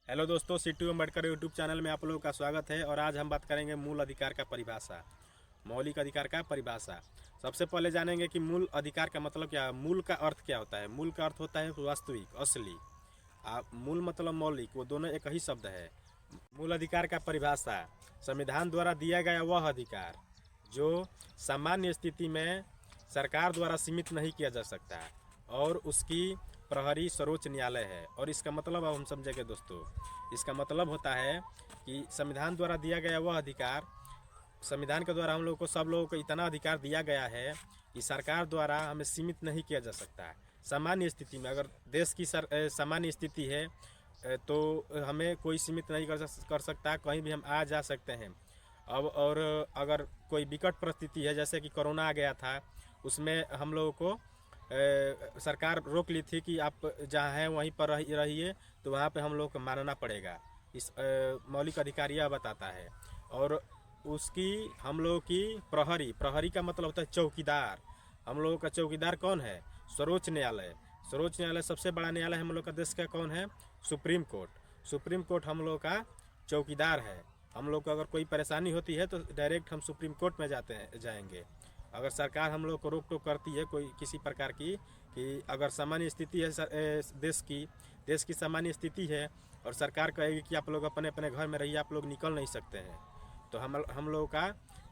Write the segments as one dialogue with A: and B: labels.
A: Hello दोस्तों, सिट्टू Ambedkar YouTube channel में आप लोगों का स्वागत है। और आज हम बात करेंगे मूल अधिकार का परिभाषा, मौलिक अधिकार का परिभाषा। सबसे पहले जानेंगे कि मूल अधिकार का मतलब क्या है। मूल का अर्थ क्या होता है। मूल का अर्थ होता है वास्तविक, असली। मूल मतलब मौलिक, वो दोनों एक ही शब्द है। मूल अधिकार का परिभाषा: संविधान द्वारा दिया गया वह अधिकार जो सामान्य स्थिति में सरकार द्वारा सीमित नहीं किया जा सकता और उसकी प्रहरी सर्वोच्च न्यायालय है। और इसका मतलब अब हम समझेंगे दोस्तों। इसका मतलब होता है कि संविधान द्वारा दिया गया वह अधिकार, संविधान के द्वारा हम लोगों को, सब लोगों को इतना अधिकार दिया गया है कि सरकार द्वारा हमें सीमित नहीं किया जा सकता है। सामान्य स्थिति में अगर देश की सामान्य स्थिति है तो हमें कोई सीमित नहीं कर सकता, कहीं भी हम आ जा सकते हैं। अब और अगर कोई विकट परिस्थिति है, जैसे कि कोरोना आ गया था, उसमें हम लोगों को सरकार रोक ली थी कि आप जहाँ हैं वहीं पर रहिए, तो वहाँ पे हम लोग को मानना पड़ेगा। इस मौलिक अधिकार यह बताता है। और उसकी हम लोगों की प्रहरी का मतलब होता है चौकीदार। हम लोगों का चौकीदार कौन है? सर्वोच्च न्यायालय। सर्वोच्च न्यायालय सबसे बड़ा न्यायालय हम लोग का देश का कौन है? Supreme court. सुप्रीम कोर्ट हम लोग का चौकीदार है। हम लोग को अगर कोई परेशानी होती है तो डायरेक्ट हम सुप्रीम कोर्ट में जाएंगे। अगर सरकार हम लोग को रोक टोक करती है कोई किसी प्रकार की, कि अगर सामान्य स्थिति है देश की सामान्य स्थिति है और सरकार कहेगी कि आप लोग अपने अपने घर में रहिए, आप लोग निकल नहीं सकते हैं, तो हम लोगों का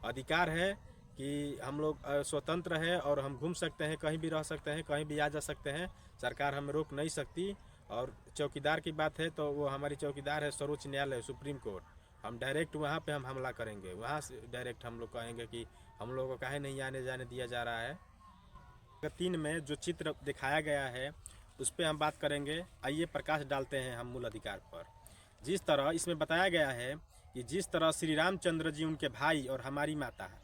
A: अधिकार है कि हम लोग स्वतंत्र है और हम घूम सकते हैं, कहीं भी रह सकते हैं, कहीं भी आ जा सकते हैं। सरकार हमें रोक नहीं सकती। और चौकीदार की बात है तो वो हमारी चौकीदार है सर्वोच्च न्यायालय, सुप्रीम कोर्ट। हम डायरेक्ट वहाँ पे हम हमला करेंगे, वहाँ से डायरेक्ट हम लोग कहेंगे कि हम लोगों को काहे नहीं आने जाने दिया जा रहा है। 3 में जो चित्र दिखाया गया है उस पर हम बात करेंगे। आइए प्रकाश डालते हैं हम मूल अधिकार पर। जिस तरह इसमें बताया गया है कि जिस तरह श्री रामचंद्र जी उनके भाई और हमारी माता है,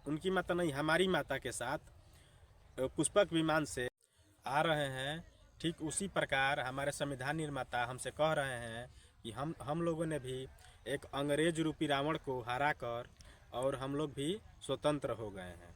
A: उनकी माता नहीं हमारी माता के साथ पुष्पक विमान से आ रहे हैं, ठीक उसी प्रकार हमारे संविधान निर्माता हमसे कह रहे हैं कि हम लोगों ने भी एक अंग्रेज रूपी रावण को हरा कर और हम लोग भी स्वतंत्र हो गए हैं।